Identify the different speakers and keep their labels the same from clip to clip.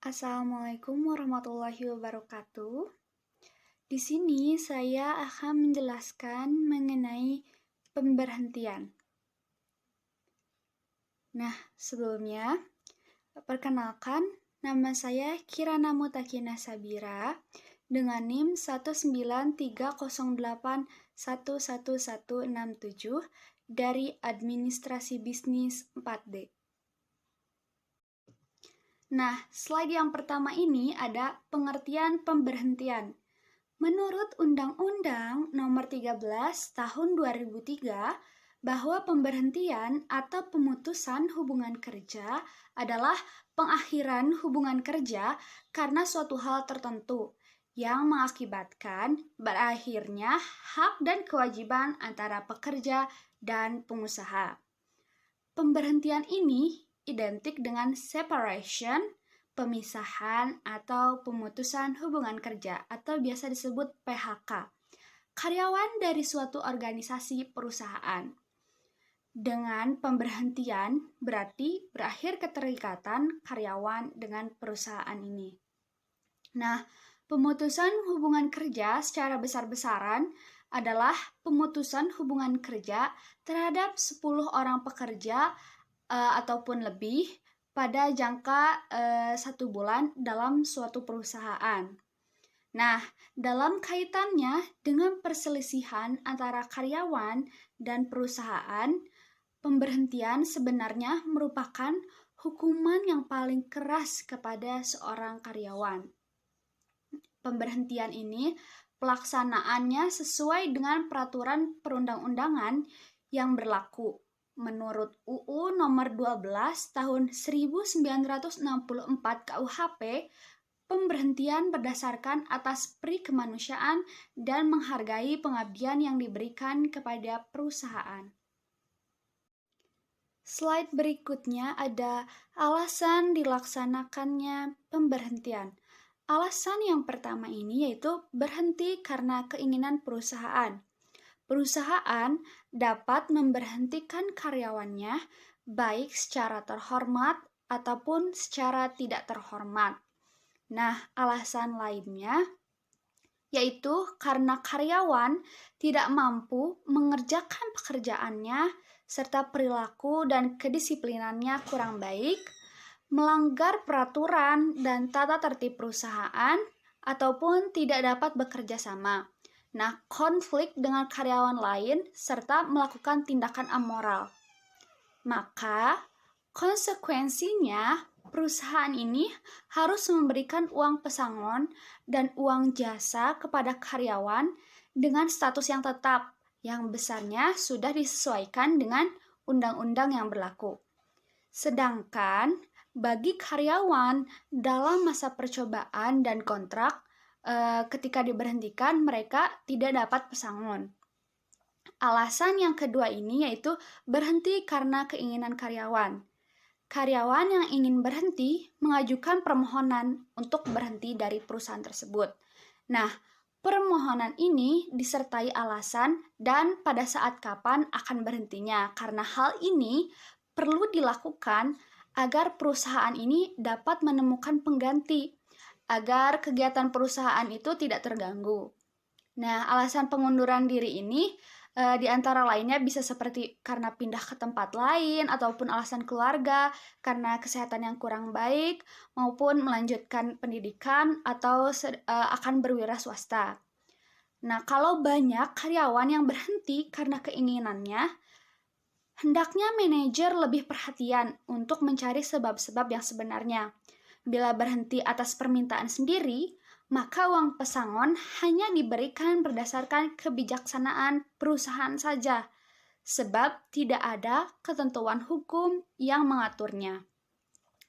Speaker 1: Assalamualaikum warahmatullahi wabarakatuh. Di sini saya akan menjelaskan mengenai pemberhentian. Nah, sebelumnya, perkenalkan, nama saya Kirana Mutakina Sabira dengan NIM 19308111167 dari Administrasi Bisnis 4D. Nah, slide yang pertama ini ada pengertian pemberhentian. Menurut Undang-Undang Nomor 13 Tahun 2003, bahwa pemberhentian atau pemutusan hubungan kerja adalah pengakhiran hubungan kerja karena suatu hal tertentu yang mengakibatkan berakhirnya hak dan kewajiban antara pekerja dan pengusaha. Pemberhentian ini identik dengan separation, pemisahan atau pemutusan hubungan kerja atau biasa disebut PHK, karyawan dari suatu organisasi perusahaan. Dengan pemberhentian berarti berakhir keterikatan karyawan dengan perusahaan ini. Nah, pemutusan hubungan kerja secara besar-besaran adalah pemutusan hubungan kerja terhadap 10 orang pekerja ataupun lebih pada jangka 1 bulan dalam suatu perusahaan. Nah, dalam kaitannya dengan perselisihan antara karyawan dan perusahaan, pemberhentian sebenarnya merupakan hukuman yang paling keras kepada seorang karyawan. Pemberhentian ini pelaksanaannya sesuai dengan peraturan perundang-undangan yang berlaku. Menurut UU Nomor 12 Tahun 1964 KUHP, pemberhentian berdasarkan atas peri kemanusiaan dan menghargai pengabdian yang diberikan kepada perusahaan. Slide berikutnya ada alasan dilaksanakannya pemberhentian. Alasan yang pertama ini yaitu berhenti karena keinginan perusahaan. Perusahaan dapat memberhentikan karyawannya baik secara terhormat ataupun secara tidak terhormat. Nah, alasan lainnya yaitu karena karyawan tidak mampu mengerjakan pekerjaannya serta perilaku dan kedisiplinannya kurang baik, melanggar peraturan dan tata tertib perusahaan, ataupun tidak dapat bekerja sama. Nah, konflik dengan karyawan lain serta melakukan tindakan amoral. Maka, konsekuensinya perusahaan ini harus memberikan uang pesangon dan uang jasa kepada karyawan dengan status yang tetap, yang besarnya sudah disesuaikan dengan undang-undang yang berlaku. Sedangkan, bagi karyawan dalam masa percobaan dan kontrak, ketika diberhentikan mereka tidak dapat pesangon. Alasan yang kedua ini yaitu berhenti karena keinginan karyawan. Karyawan yang ingin berhenti mengajukan permohonan untuk berhenti dari perusahaan tersebut. Nah, permohonan ini disertai alasan dan pada saat kapan akan berhentinya, karena hal ini perlu dilakukan agar perusahaan ini dapat menemukan pengganti agar kegiatan perusahaan itu tidak terganggu. Nah, alasan pengunduran diri ini di antara lainnya bisa seperti karena pindah ke tempat lain, ataupun alasan keluarga, karena kesehatan yang kurang baik, maupun melanjutkan pendidikan, atau akan berwira swasta. Nah, kalau banyak karyawan yang berhenti karena keinginannya, hendaknya manajer lebih perhatian untuk mencari sebab-sebab yang sebenarnya. Bila berhenti atas permintaan sendiri, maka uang pesangon hanya diberikan berdasarkan kebijaksanaan perusahaan saja, sebab tidak ada ketentuan hukum yang mengaturnya.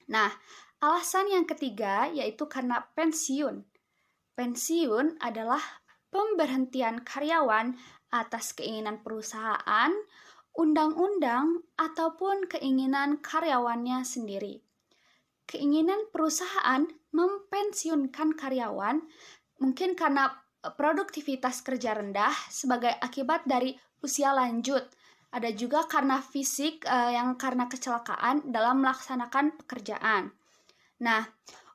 Speaker 1: Nah, alasan yang ketiga yaitu karena pensiun. Pensiun adalah pemberhentian karyawan atas keinginan perusahaan, undang-undang, ataupun keinginan karyawannya sendiri. Keinginan perusahaan mempensiunkan karyawan mungkin karena produktivitas kerja rendah sebagai akibat dari usia lanjut. Ada juga karena fisik yang karena kecelakaan dalam melaksanakan pekerjaan. Nah,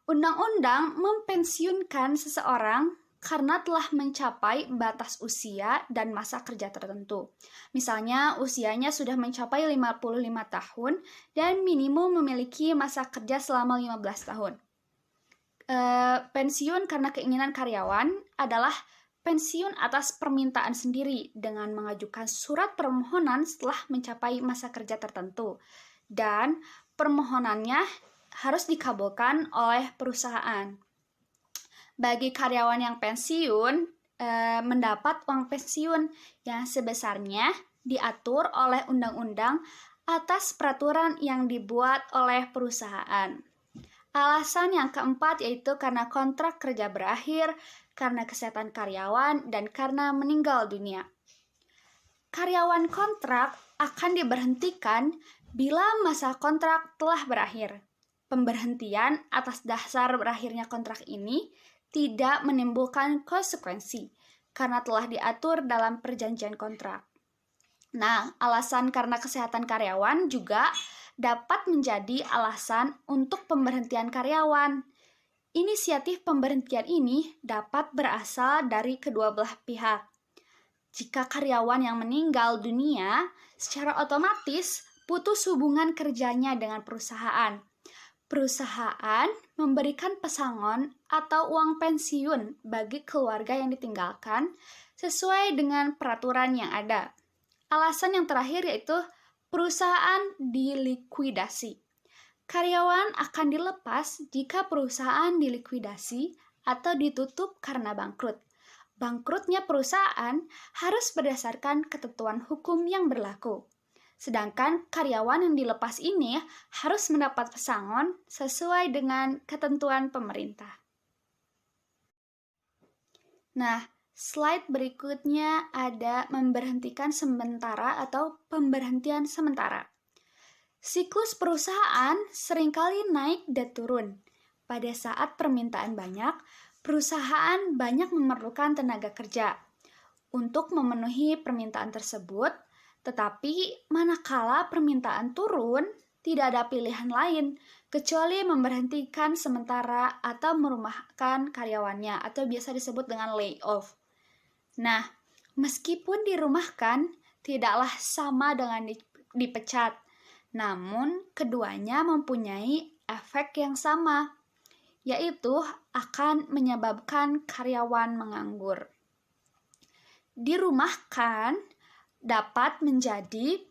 Speaker 1: Undang-undang mempensiunkan seseorang karena telah mencapai batas usia dan masa kerja tertentu. Misalnya, usianya sudah mencapai 55 tahun dan minimum memiliki masa kerja selama 15 tahun. Pensiun karena keinginan karyawan adalah pensiun atas permintaan sendiri dengan mengajukan surat permohonan setelah mencapai masa kerja tertentu. Dan permohonannya harus dikabulkan oleh perusahaan. Bagi karyawan yang pensiun, mendapat uang pensiun yang sebesarnya diatur oleh undang-undang atas peraturan yang dibuat oleh perusahaan. Alasan yang keempat yaitu karena kontrak kerja berakhir, karena kesehatan karyawan, dan karena meninggal dunia. Karyawan kontrak akan diberhentikan bila masa kontrak telah berakhir. Pemberhentian atas dasar berakhirnya kontrak ini tidak menimbulkan konsekuensi karena telah diatur dalam perjanjian kontrak. Nah, alasan karena kesehatan karyawan juga dapat menjadi alasan untuk pemberhentian karyawan. Inisiatif pemberhentian ini dapat berasal dari kedua belah pihak. Jika karyawan yang meninggal dunia, secara otomatis putus hubungan kerjanya dengan perusahaan. Perusahaan memberikan pesangon atau uang pensiun bagi keluarga yang ditinggalkan sesuai dengan peraturan yang ada. Alasan yang terakhir yaitu perusahaan dilikuidasi. Karyawan akan dilepas jika perusahaan dilikuidasi atau ditutup karena bangkrut. Bangkrutnya perusahaan harus berdasarkan ketentuan hukum yang berlaku. Sedangkan karyawan yang dilepas ini harus mendapat pesangon sesuai dengan ketentuan pemerintah. Nah, slide berikutnya ada memberhentikan sementara atau pemberhentian sementara. Siklus perusahaan seringkali naik dan turun. Pada saat permintaan banyak, perusahaan banyak memerlukan tenaga kerja untuk memenuhi permintaan tersebut. Tetapi manakala permintaan turun, tidak ada pilihan lain kecuali memberhentikan sementara atau merumahkan karyawannya atau biasa disebut dengan layoff. Nah, meskipun dirumahkan, tidaklah sama dengan dipecat. Namun, keduanya mempunyai efek yang sama, yaitu akan menyebabkan karyawan menganggur. Dirumahkan dapat menjadi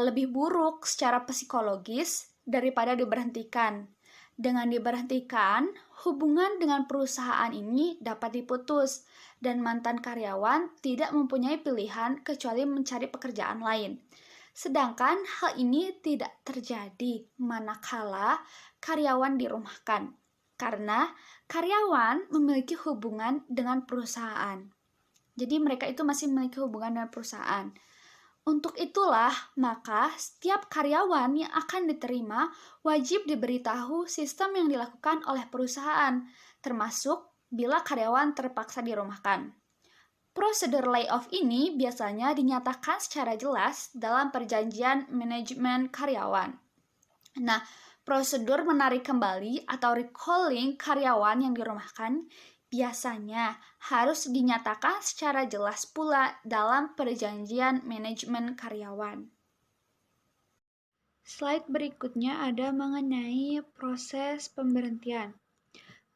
Speaker 1: lebih buruk secara psikologis daripada diberhentikan. Dengan diberhentikan, hubungan dengan perusahaan ini dapat diputus dan mantan karyawan tidak mempunyai pilihan kecuali mencari pekerjaan lain. Sedangkan hal ini tidak terjadi manakala karyawan dirumahkan, karena karyawan memiliki hubungan dengan perusahaan. Jadi mereka itu masih memiliki hubungan dengan perusahaan. Untuk itulah, maka setiap karyawan yang akan diterima wajib diberitahu sistem yang dilakukan oleh perusahaan, termasuk bila karyawan terpaksa dirumahkan. Prosedur layoff ini biasanya dinyatakan secara jelas dalam perjanjian manajemen karyawan. Nah, prosedur menarik kembali atau recalling karyawan yang dirumahkan biasanya harus dinyatakan secara jelas pula dalam perjanjian manajemen karyawan. Slide berikutnya ada mengenai proses pemberhentian.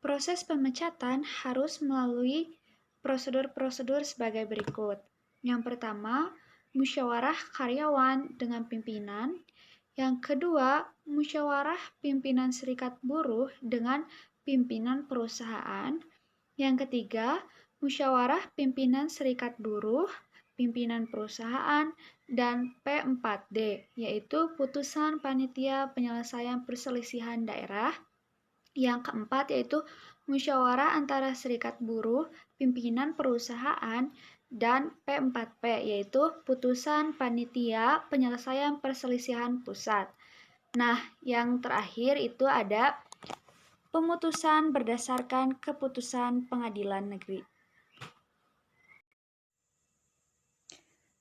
Speaker 1: Proses pemecatan harus melalui prosedur-prosedur sebagai berikut. Yang pertama, musyawarah karyawan dengan pimpinan. Yang kedua, musyawarah pimpinan serikat buruh dengan pimpinan perusahaan. Yang ketiga, musyawarah pimpinan serikat buruh, pimpinan perusahaan, dan P4D, yaitu putusan panitia penyelesaian perselisihan daerah. Yang keempat yaitu musyawarah antara serikat buruh, pimpinan perusahaan, dan P4P, yaitu putusan panitia penyelesaian perselisihan pusat. Nah, yang terakhir itu ada pemutusan berdasarkan keputusan pengadilan negeri.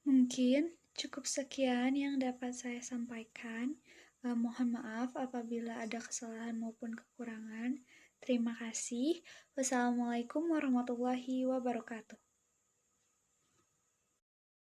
Speaker 1: Mungkin cukup sekian yang dapat saya sampaikan. Mohon maaf apabila ada kesalahan maupun kekurangan. Terima kasih. Wassalamualaikum warahmatullahi wabarakatuh.